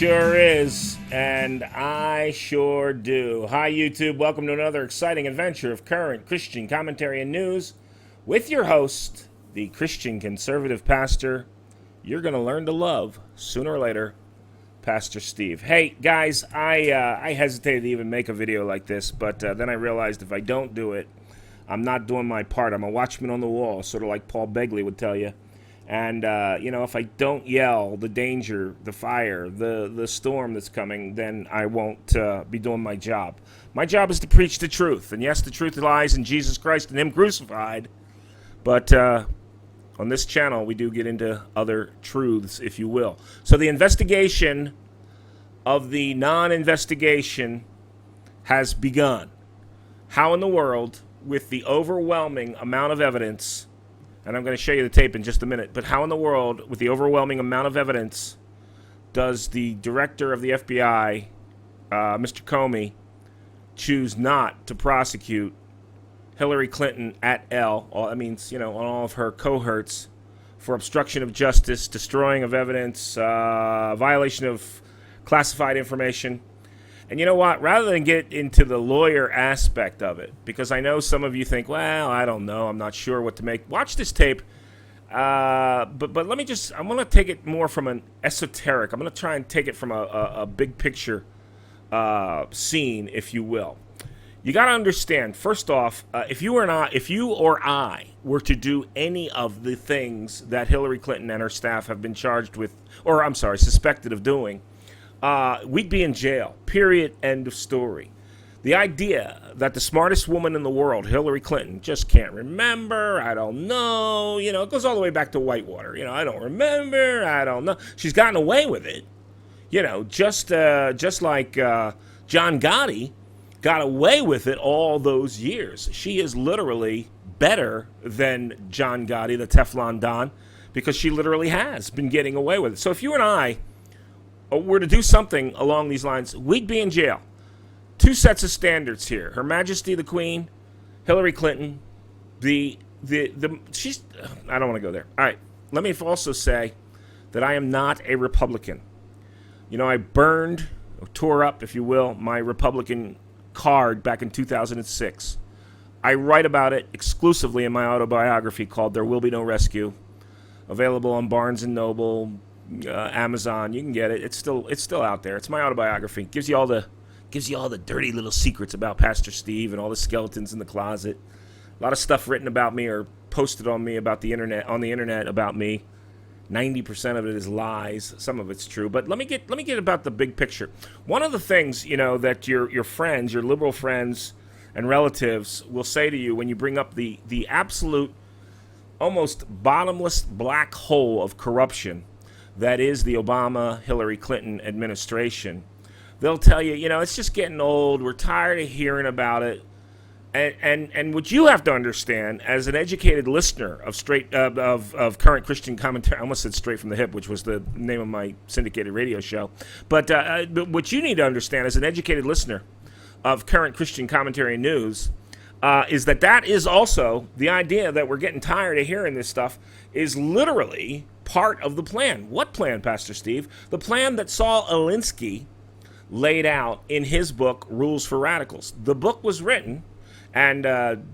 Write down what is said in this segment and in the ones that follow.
sure is, and I sure do. Hi, YouTube. Welcome to another exciting adventure of current Christian commentary and news with your host, the Christian conservative pastor you're going to learn to love sooner or later, Pastor Steve. Hey, guys, I hesitated to even make a video like this, but then I realized if I don't do it, I'm not doing my part. I'm a watchman on the wall, sort of like Paul Begley would tell you. And, if I don't yell the danger, the fire, the storm that's coming, then I won't be doing my job. My job is to preach the truth. And yes, the truth lies in Jesus Christ and Him crucified. But on this channel, we do get into other truths, if you will. So the investigation of the non-investigation has begun. How in the world, with the overwhelming amount of evidence, and I'm going to show you the tape in just a minute, but how in the world, with the overwhelming amount of evidence, does the director of the FBI, Mr. Comey, choose not to prosecute Hillary Clinton et al., that means, on all of her cohorts, for obstruction of justice, destroying of evidence, violation of classified information? And you know what? Rather than get into the lawyer aspect of it, because I know some of you think, well, I don't know, I'm not sure what to make. Watch this tape. But let me just, I'm going to take it more from an esoteric. I'm going to try and take it from a big picture scene, if you will. You got to understand, first off, if you or I were to do any of the things that Hillary Clinton and her staff have been charged with, or I'm sorry, suspected of doing, we'd be in jail, period, end of story. The idea that the smartest woman in the world, Hillary Clinton, just can't remember, I don't know, it goes all the way back to Whitewater, I don't remember, I don't know. She's gotten away with it, just like John Gotti got away with it all those years. She is literally better than John Gotti, the Teflon Don, because she literally has been getting away with it. So if you and I were to do something along these lines, we'd be in jail. Two sets of standards here. Her Majesty the Queen, Hillary Clinton, she's, I don't want to go there. All right, let me also say that I am not a Republican. I burned, or tore up, if you will, my Republican card back in 2006. I write about it exclusively in my autobiography called There Will Be No Rescue, available on Barnes & Noble, Amazon. You can get it. It's still out there. It's my autobiography. Gives you all the dirty little secrets about Pastor Steve and all the skeletons in the closet. A lot of stuff written about me or posted on me about the internet about me. 90% of it is lies. Some of it's true. But let me get about the big picture. One of the things, that your friends, your liberal friends and relatives will say to you when you bring up the absolute almost bottomless black hole of corruption that is the Obama-Hillary Clinton administration, they'll tell you, it's just getting old. We're tired of hearing about it. And what you have to understand as an educated listener of current Christian commentary, I almost said Straight from the Hip, which was the name of my syndicated radio show. But what you need to understand as an educated listener of current Christian commentary and news is that is also the idea that we're getting tired of hearing this stuff is literally part of the plan. What plan, Pastor Steve? The plan that Saul Alinsky laid out in his book, Rules for Radicals. The book was written, and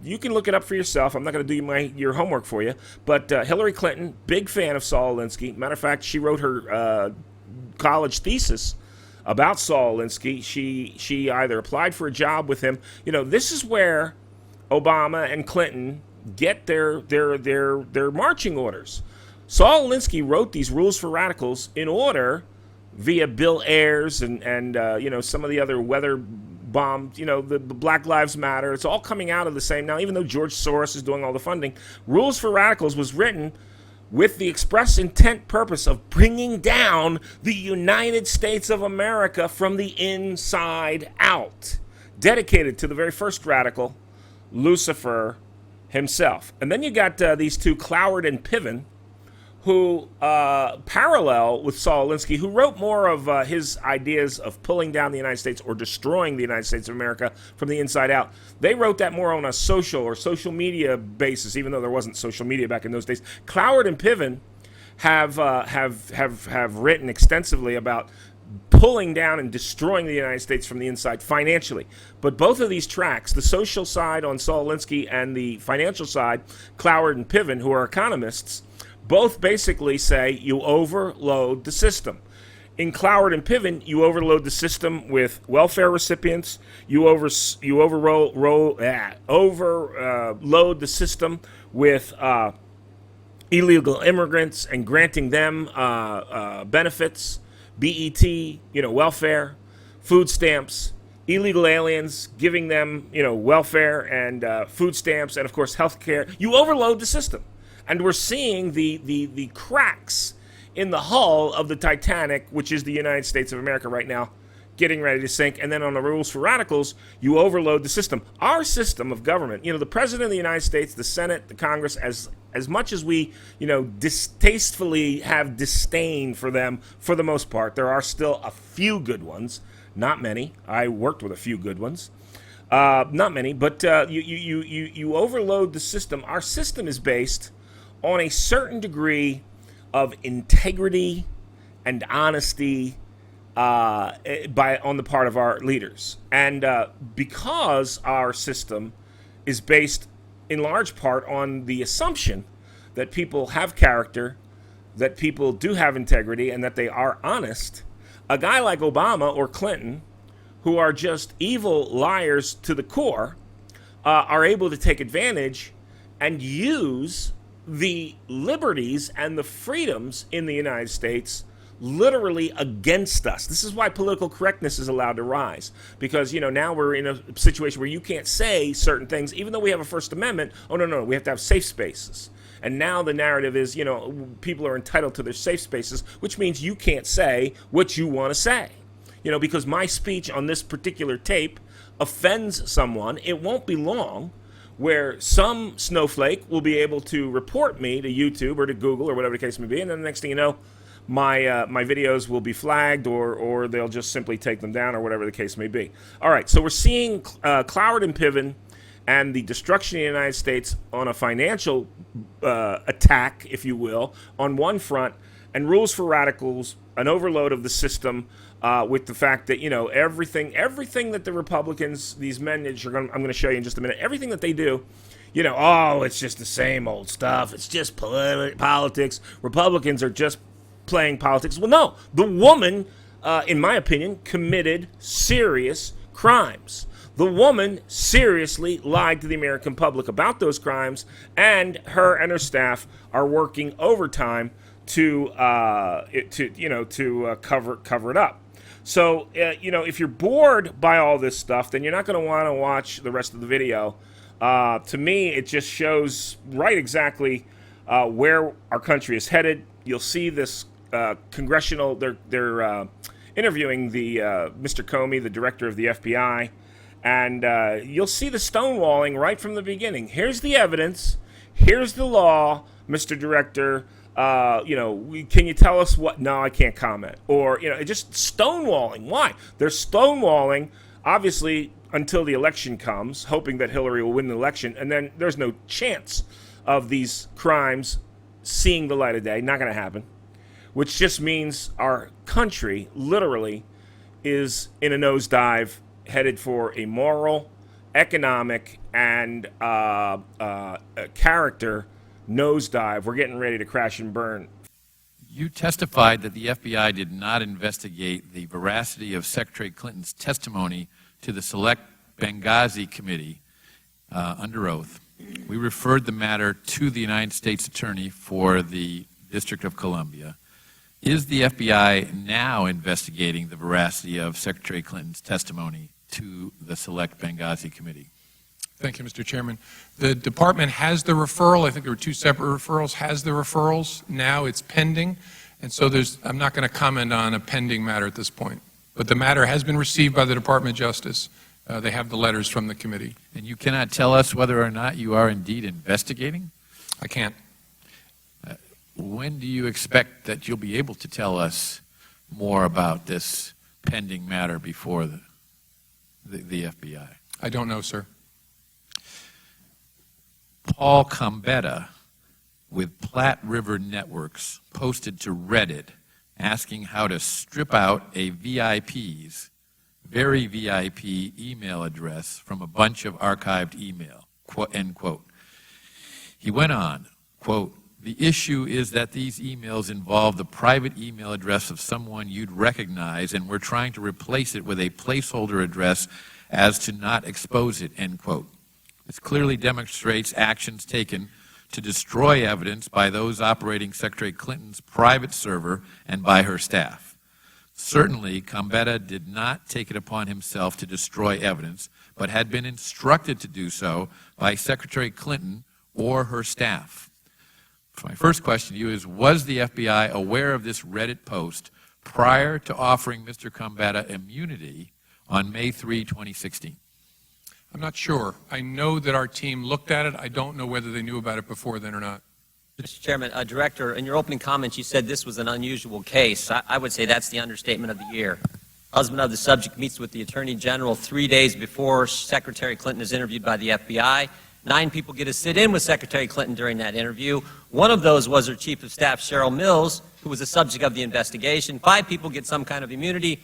you can look it up for yourself. I'm not going to do your homework for you. But Hillary Clinton, big fan of Saul Alinsky. Matter of fact, she wrote her college thesis about Saul Alinsky. She either applied for a job with him. This is where Obama and Clinton get their marching orders. Saul Alinsky wrote these Rules for Radicals in order, via Bill Ayers and some of the other weather bomb, the Black Lives Matter. It's all coming out of the same. Now, even though George Soros is doing all the funding, Rules for Radicals was written with the express intent purpose of bringing down the United States of America from the inside out, dedicated to the very first radical, Lucifer himself. And then you got these two, Cloward and Piven, who parallel with Saul Alinsky, who wrote more of his ideas of pulling down the United States or destroying the United States of America from the inside out. They wrote that more on a social media basis, even though there wasn't social media back in those days. Cloward and Piven have written extensively about pulling down and destroying the United States from the inside financially. But both of these tracks, the social side on Saul Alinsky and the financial side, Cloward and Piven, who are economists, both basically say you overload the system. In Cloward and Piven, you overload the system with welfare recipients. You overload the system with illegal immigrants and granting them benefits, BET, welfare, food stamps, illegal aliens, giving them, welfare and food stamps, and of course health care. You overload the system. And we're seeing the cracks in the hull of the Titanic, which is the United States of America right now, getting ready to sink. And then on the rules for radicals, you overload the system. Our system of government, the President of the United States, the Senate, the Congress, as much as we, distastefully have disdain for them, for the most part, there are still a few good ones. Not many. I worked with a few good ones. Not many, but you overload the system. Our system is based on a certain degree of integrity and honesty on the part of our leaders. And because our system is based in large part on the assumption that people have character, that people do have integrity, and that they are honest, a guy like Obama or Clinton, who are just evil liars to the core, are able to take advantage and use the liberties and the freedoms in the United States literally against us. This is why political correctness is allowed to rise, because now we're in a situation where you can't say certain things, even though we have a First Amendment. Oh no, we have to have safe spaces. And now the narrative is, people are entitled to their safe spaces, which means you can't say what you want to say. Because my speech on this particular tape offends someone, it won't be long where some snowflake will be able to report me to YouTube or to Google or whatever the case may be, and then the next thing you know, my videos will be flagged, or they'll just simply take them down, or whatever the case may be. All right, so we're seeing Cloward and Piven and the destruction of the United States on a financial attack, if you will, on one front, and rules for radicals, an overload of the system, with the fact that everything that the Republicans, these men that I'm going to show you in just a minute, everything that they do, it's just the same old stuff. It's just politics. Republicans are just playing politics. Well, no, the woman, in my opinion, committed serious crimes. The woman seriously lied to the American public about those crimes, and her staff are working overtime to cover it up. So, if you're bored by all this stuff, then you're not going to want to watch the rest of the video. To me, it just shows right exactly where our country is headed. You'll see this congressional, they're interviewing the Mr. Comey, the director of the FBI, and you'll see the stonewalling right from the beginning. Here's the evidence. Here's the law, Mr. Director. Can you tell us what? No, I can't comment. Or, just stonewalling. Why? They're stonewalling, obviously, until the election comes, hoping that Hillary will win the election, and then there's no chance of these crimes seeing the light of day. Not going to happen. Which just means our country, literally, is in a nosedive, headed for a moral, economic, and character nosedive. We're getting ready to crash and burn. You testified that the FBI did not investigate the veracity of Secretary Clinton's testimony to the Select Benghazi Committee under oath. We referred the matter to the United States Attorney for the District of Columbia. Is the FBI now investigating the veracity of Secretary Clinton's testimony to the Select Benghazi Committee? Thank you, Mr. Chairman. The department has the referral. I think there were two separate referrals, has the referrals. Now it's pending. And so I'm not going to comment on a pending matter at this point. But the matter has been received by the Department of Justice. They have the letters from the committee. And you cannot tell us whether or not you are indeed investigating? I can't. When do you expect that you'll be able to tell us more about this pending matter before the FBI? I don't know, sir. Paul Combetta with Platte River Networks posted to Reddit asking how to strip out a VIP's, very VIP email address from a bunch of archived email, end quote. He went on, quote, "The issue is that these emails involve the private email address of someone you'd recognize, and we're trying to replace it with a placeholder address as to not expose it," end quote. This clearly demonstrates actions taken to destroy evidence by those operating Secretary Clinton's private server and by her staff. Certainly, Gambetta did not take it upon himself to destroy evidence, but had been instructed to do so by Secretary Clinton or her staff. My first question to you is, was the FBI aware of this Reddit post prior to offering Mr. Gambetta immunity on May 3, 2016? I'm not sure. I know that our team looked at it. I don't know whether they knew about it before then or not. Mr. Chairman, Director, in your opening comments, you said this was an unusual case. I would say that's the understatement of the year. Husband of the subject meets with the Attorney General 3 days before Secretary Clinton is interviewed by the FBI. 9 people get to sit in with Secretary Clinton during that interview. One of those was her Chief of Staff, Cheryl Mills, who was the subject of the investigation. 5 people get some kind of immunity.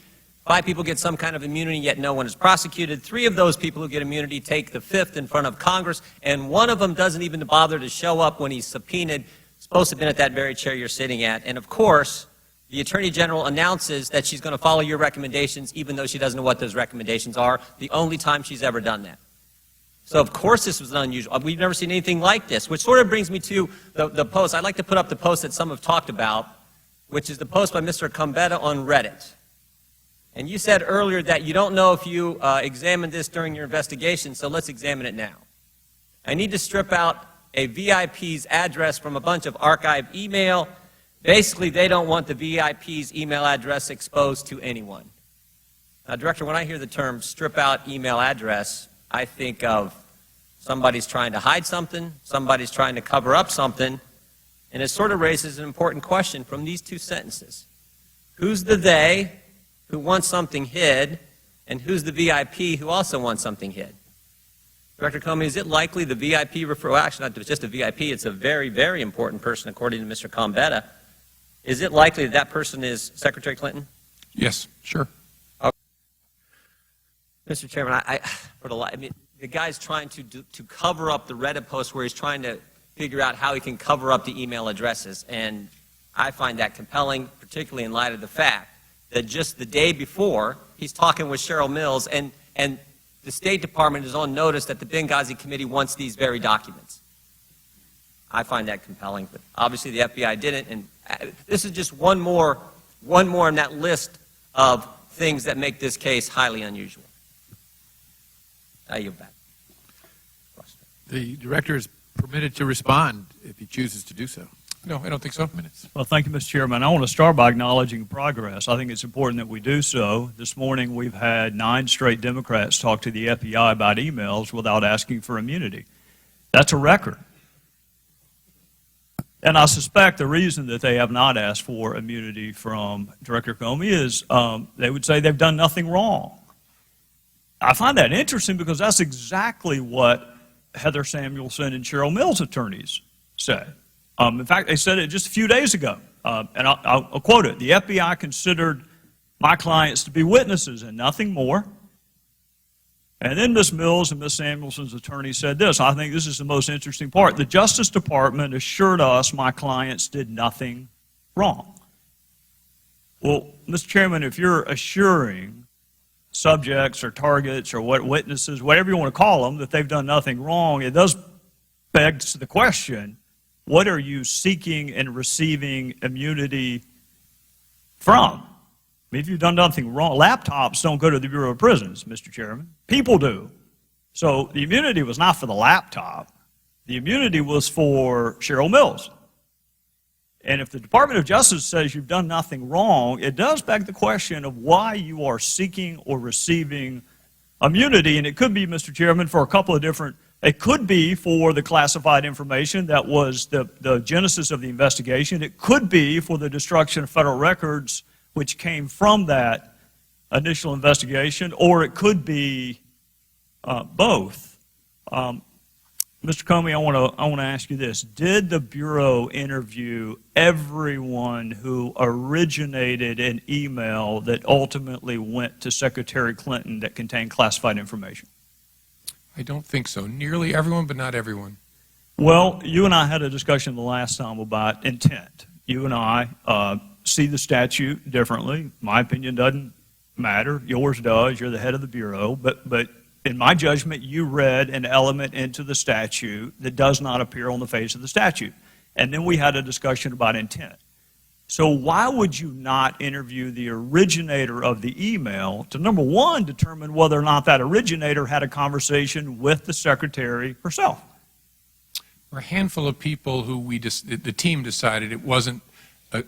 5 people get some kind of immunity, yet no one is prosecuted. 3 of those people who get immunity take the 5th in front of Congress, and one of them doesn't even bother to show up when he's subpoenaed. Supposed to have been at that very chair you're sitting at. And of course, the Attorney General announces that she's going to follow your recommendations, even though she doesn't know what those recommendations are, the only time she's ever done that. So of course this was unusual. We've never seen anything like this, which sort of brings me to the post. I'd like to put up the post that some have talked about, which is the post by Mr. Gambetta on Reddit. And you said earlier that you don't know if you examined this during your investigation, so let's examine it now. I need to strip out a VIP's address from a bunch of archived email. Basically, they don't want the VIP's email address exposed to anyone. Now, Director, when I hear the term strip out email address, I think of somebody's trying to hide something, somebody's trying to cover up something, and it sort of raises an important question from these 2 sentences. Who's the they who wants something hid, and who's the VIP who also wants something hid? Director Comey, is it likely the VIP referral, actually not just a VIP, it's a very, very important person according to Mr. Gambetta. Is it likely that that person is Secretary Clinton? Yes, sure. Mr. Chairman, I mean, the guy's trying to cover up the Reddit post where he's trying to figure out how he can cover up the email addresses, and I find that compelling, particularly in light of the fact that just the day before, he's talking with Cheryl Mills, and the State Department is on notice that the Benghazi Committee wants these very documents. I find that compelling, but obviously the FBI didn't, and this is just one more in that list of things that make this case highly unusual. I yield back. The Director is permitted to respond if he chooses to do so. No, I don't think so. Minutes. Well, thank you, Mr. Chairman. I want to start by acknowledging progress. I think it's important that we do so. This morning, we've had 9 straight Democrats talk to the FBI about emails without asking for immunity. That's a record. And I suspect the reason that they have not asked for immunity from Director Comey is they would say they've done nothing wrong. I find that interesting because that's exactly what Heather Samuelson and Cheryl Mills' attorneys said. In fact, they said it just a few days ago, and I'll quote it. The FBI considered my clients to be witnesses and nothing more. And then Ms. Mills and Ms. Samuelson's attorney said this. I think this is the most interesting part. The Justice Department assured us my clients did nothing wrong. Well, Mr. Chairman, if you're assuring subjects or targets or what witnesses, whatever you want to call them, that they've done nothing wrong, it does beg the question, what are you seeking and receiving immunity from? I mean, if you've done nothing wrong, laptops don't go to the Bureau of Prisons, Mr. Chairman. People do. So the immunity was not for the laptop. The immunity was for Cheryl Mills. And if the Department of Justice says you've done nothing wrong, it does beg the question of why you are seeking or receiving immunity. And it could be, Mr. Chairman, for a couple of different, it could be for the classified information that was the genesis of the investigation. It could be for the destruction of federal records which came from that initial investigation, or it could be both. Mr. Comey, I want to ask you this. Did the Bureau interview everyone who originated an email that ultimately went to Secretary Clinton that contained classified information? I don't think so. Nearly everyone, but not everyone. Well, you and I had a discussion the last time about intent. You and I see the statute differently. My opinion doesn't matter. Yours does. You're the head of the Bureau. But in my judgment, you read an element into the statute that does not appear on the face of the statute. And then we had a discussion about intent. So why would you not interview the originator of the email to, number one, determine whether or not that originator had a conversation with the secretary herself? There were a handful of people who the team decided it wasn't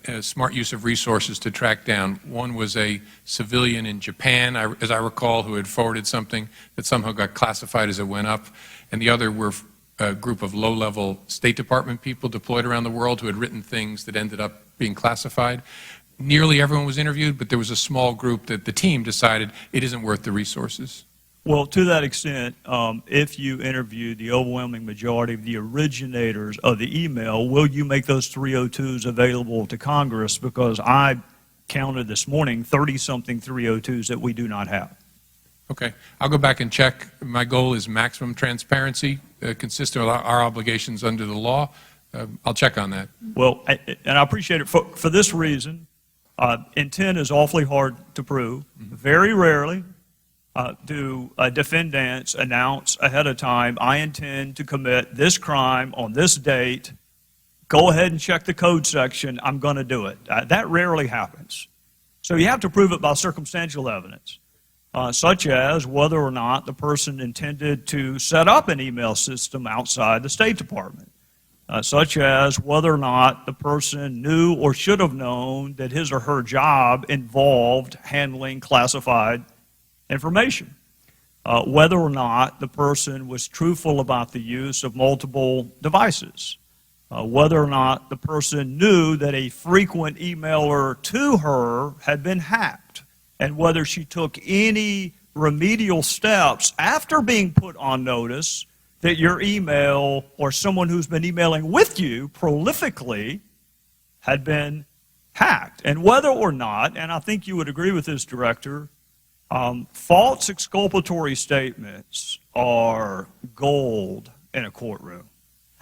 a smart use of resources to track down. One was a civilian in Japan, as I recall, who had forwarded something that somehow got classified as it went up, and the other were a group of low-level State Department people deployed around the world who had written things that ended up being classified. Nearly everyone was interviewed, but there was a small group that the team decided it isn't worth the resources. Well, to that extent, if you interview the overwhelming majority of the originators of the email, will you make those 302s available to Congress? Because I counted this morning 30-something 302s that we do not have. Okay. I'll go back and check. My goal is maximum transparency, consistent with our obligations under the law. I'll check on that. Well, and I appreciate it for this reason. Intent is awfully hard to prove. Mm-hmm. Very rarely do defendants announce ahead of time, I intend to commit this crime on this date. Go ahead and check the code section. I'm going to do it. That rarely happens. So you have to prove it by circumstantial evidence, such as whether or not the person intended to set up an email system outside the State Department. Such as whether or not the person knew or should have known that his or her job involved handling classified information. Whether or not the person was truthful about the use of multiple devices. Whether or not the person knew that a frequent emailer to her had been hacked, and whether she took any remedial steps after being put on notice that your email or someone who's been emailing with you prolifically had been hacked. And whether or not, and I think you would agree with this, Director, false exculpatory statements are gold in a courtroom.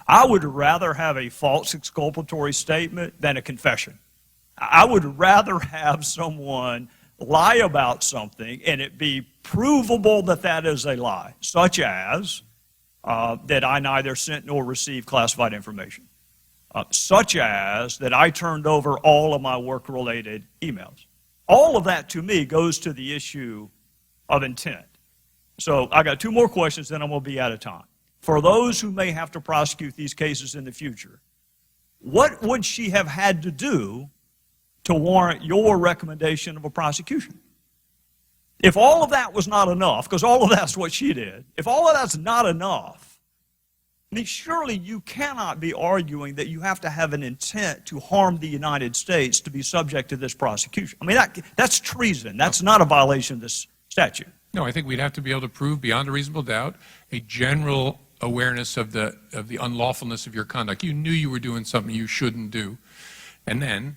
I would rather have a false exculpatory statement than a confession. I would rather have someone lie about something and it be provable that that is a lie, such as that I neither sent nor received classified information, such as that I turned over all of my work-related emails. All of that, to me, goes to the issue of intent. So I got two more questions, then I'm going to be out of time. For those who may have to prosecute these cases in the future, what would she have had to do to warrant your recommendation of a prosecution? If all of that was not enough, because all of that's what she did, if all of that's not enough, I mean, surely you cannot be arguing that you have to have an intent to harm the United States to be subject to this prosecution. I mean, that's treason. That's not a violation of this statute. No, I think we'd have to be able to prove beyond a reasonable doubt a general awareness of the unlawfulness of your conduct. You knew you were doing something you shouldn't do. And then,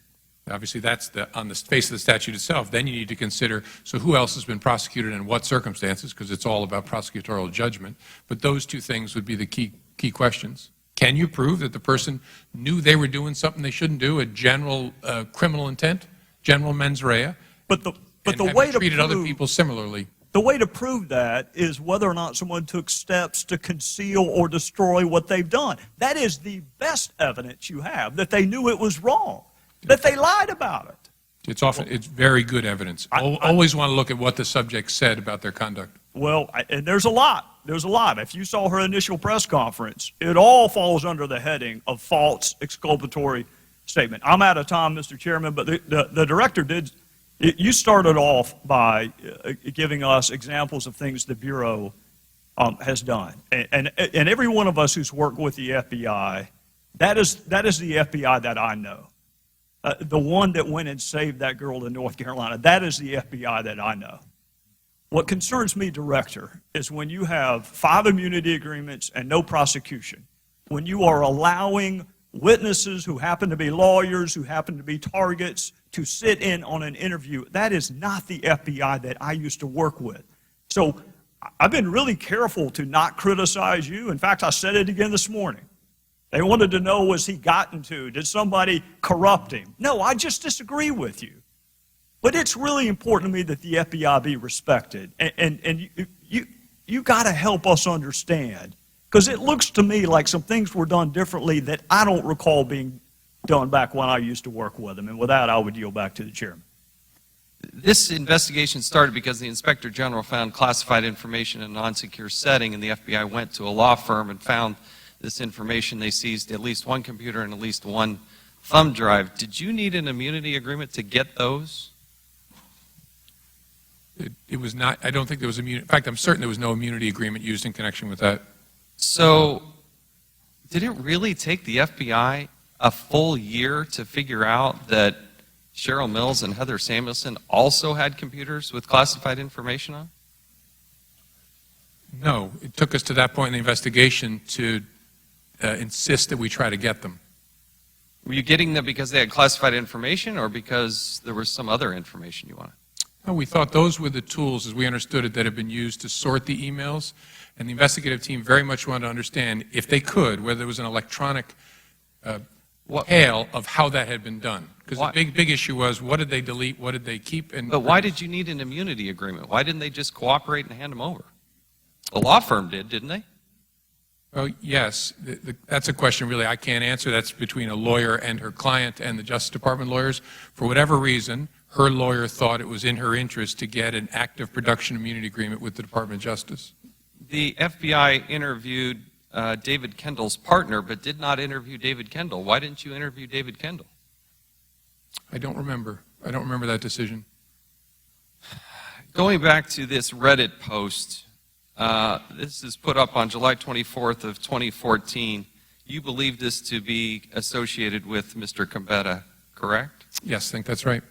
obviously, that's on the face of the statute itself. Then you need to consider, so who else has been prosecuted and what circumstances, because it's all about prosecutorial judgment. But those two things would be the key questions. Can you prove that the person knew they were doing something they shouldn't do, a general criminal intent, general mens rea, But the and way have to treated prove, other people similarly? The way to prove that is whether or not someone took steps to conceal or destroy what they've done. That is the best evidence you have, that they knew it was wrong, that they lied about it. It's very good evidence. Always want to look at what the subject said about their conduct. Well, and there's a lot. There's a lot. If you saw her initial press conference, it all falls under the heading of false exculpatory statement. I'm out of time, Mr. Chairman, but the director did. You started off by giving us examples of things the Bureau has done, and every one of us who's worked with the FBI, that is the FBI that I know. The one that went and saved that girl in North Carolina, that is the FBI that I know. What concerns me, Director, is when you have 5 immunity agreements and no prosecution, when you are allowing witnesses who happen to be lawyers, who happen to be targets, to sit in on an interview. That is not the FBI that I used to work with. So I've been really careful to not criticize you. In fact, I said it again this morning. They wanted to know, was he gotten to? Did somebody corrupt him? No, I just disagree with you. But it's really important to me that the FBI be respected. And you got to help us understand, because it looks to me like some things were done differently that I don't recall being done back when I used to work with them. And with that, I would yield back to the chairman. This investigation started because the Inspector General found classified information in a non-secure setting, and the FBI went to a law firm and found this information. They seized at least one computer and at least one thumb drive. Did you need an immunity agreement to get those? It was not, I don't think there was immunity. In fact, I'm certain there was no immunity agreement used in connection with that. So, did it really take the FBI a full year to figure out that Cheryl Mills and Heather Samuelson also had computers with classified information on? No, it took us to that point in the investigation to insist that we try to get them. Were you getting them because they had classified information or because there was some other information you wanted? No, we thought those were the tools, as we understood it, that have been used to sort the emails. And the investigative team very much wanted to understand, if they could, whether there was an electronic hail of how that had been done. Because the big issue was, what did they delete, what did they keep? But why did you need an immunity agreement? Why didn't they just cooperate and hand them over? The law firm did, didn't they? Oh, yes. That's a question really I can't answer. That's between a lawyer and her client and the Justice Department lawyers. For whatever reason, her lawyer thought it was in her interest to get an active production immunity agreement with the Department of Justice. The FBI interviewed David Kendall's partner, but did not interview David Kendall. Why didn't you interview David Kendall? I don't remember. I don't remember that decision. Going back to this Reddit post, this is put up on July 24th of 2014. You believe this to be associated with Mr. Gambetta, correct? Yes, I think that's right.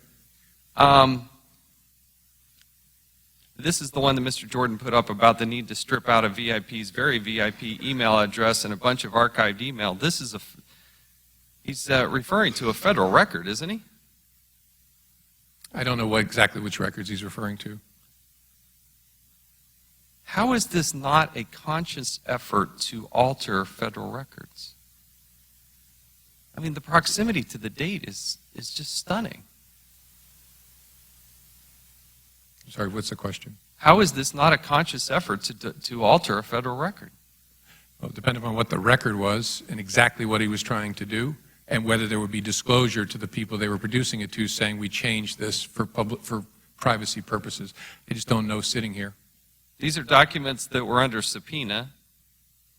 This is the one that Mr. Jordan put up about the need to strip out a VIP's very VIP email address and a bunch of archived email. This is he's referring to a federal record, isn't he? I don't know exactly which records he's referring to. How is this not a conscious effort to alter federal records? I mean, the proximity to the date is just stunning. I'm sorry, what's the question? How is this not a conscious effort to alter a federal record? Well, depending on what the record was and exactly what he was trying to do, and whether there would be disclosure to the people they were producing it to, saying we changed this for privacy purposes. I just don't know sitting here. These are documents that were under subpoena.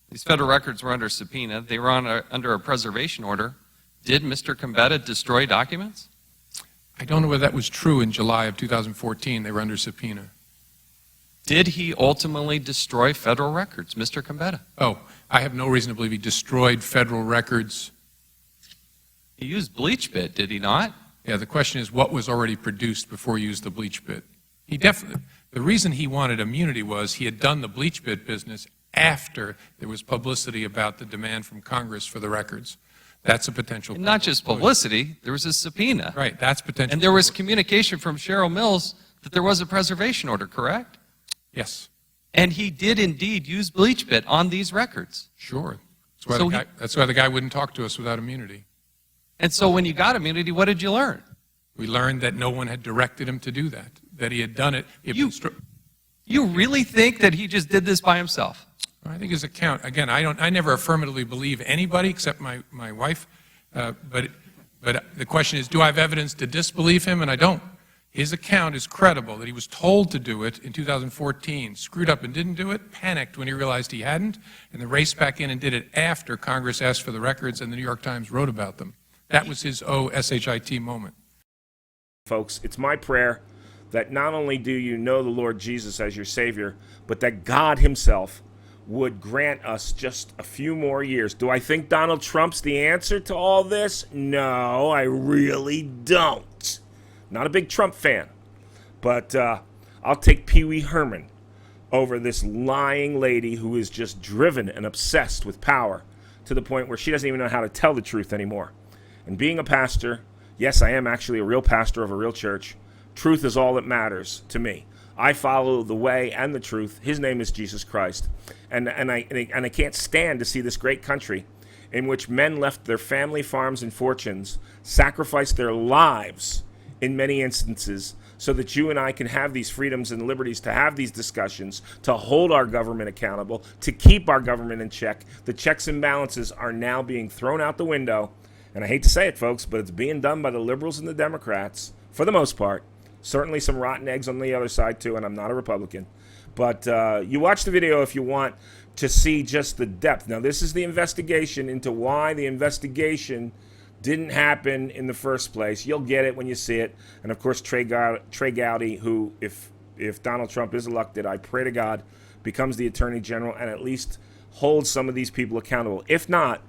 These federal records were under subpoena. They were under a preservation order. Did Mr. Gambetta destroy documents? I don't know whether that was true in July of 2014. They were under subpoena. Did he ultimately destroy federal records, Mr. Gambetta? Oh, I have no reason to believe he destroyed federal records. He used bleach bit, did he not? Yeah, the question is what was already produced before he used the bleach bit. He definitely, the reason he wanted immunity was he had done the bleach bit business after there was publicity about the demand from Congress for the records. That's a potential. And not just publicity, there was a subpoena. Right, that's potential. And there was communication from Cheryl Mills that there was a preservation order, correct? Yes. And he did indeed use bleach bit on these records. Sure. That's why the guy wouldn't talk to us without immunity. And so when you got immunity, what did you learn? We learned that no one had directed him to do that, that he had done it. You really think that he just did this by himself? I think his account, again, I never affirmatively believe anybody except my wife, but the question is, do I have evidence to disbelieve him? And I don't. His account is credible, that he was told to do it in 2014, screwed up and didn't do it, panicked when he realized he hadn't, and then raced back in and did it after Congress asked for the records and the New York Times wrote about them. That was his shit moment. Folks, it's my prayer that not only do you know the Lord Jesus as your Savior, but that God himself would grant us just a few more years. Do I think Donald Trump's the answer to all this? No, I really don't. Not a big Trump fan. But I'll take Pee Wee Herman over this lying lady who is just driven and obsessed with power to the point where she doesn't even know how to tell the truth anymore. And being a pastor, yes, I am actually a real pastor of a real church. Truth is all that matters to me. I follow the way and the truth. His name is Jesus Christ. And I can't stand to see this great country in which men left their family farms and fortunes, sacrificed their lives in many instances, so that you and I can have these freedoms and liberties, to have these discussions, to hold our government accountable, to keep our government in check. The checks and balances are now being thrown out the window. And I hate to say it, folks, but it's being done by the liberals and the Democrats, for the most part. Certainly some rotten eggs on the other side, too, and I'm not a Republican. But you watch the video if you want to see just the depth. Now, this is the investigation into why the investigation didn't happen in the first place. You'll get it when you see it. And, of course, Trey Gowdy, who, if Donald Trump is elected, I pray to God, becomes the Attorney General and at least holds some of these people accountable. If not,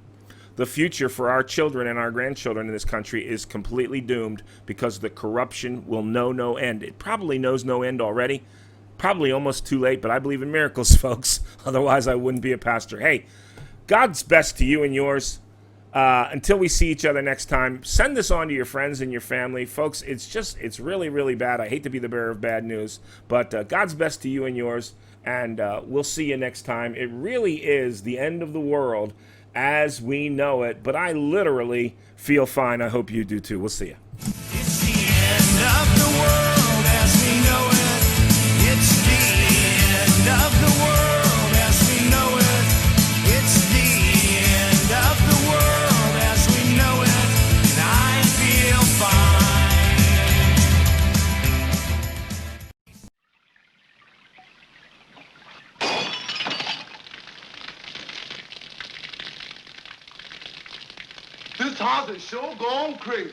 the future for our children and our grandchildren in this country is completely doomed, because the corruption will know no end. It probably knows no end already. Probably almost too late, but I believe in miracles, folks. Otherwise, I wouldn't be a pastor. Hey, God's best to you and yours. Until we see each other next time, send this on to your friends and your family. Folks, it's really, really bad. I hate to be the bearer of bad news, but God's best to you and yours, and we'll see you next time. It really is the end of the world as we know it, but I literally feel fine. I hope you do too. We'll see you. It's the end of the world as we know it. It's the end of the world as we know it. It's the end of the world as we know it. And I feel fine. This house is sure gone crazy.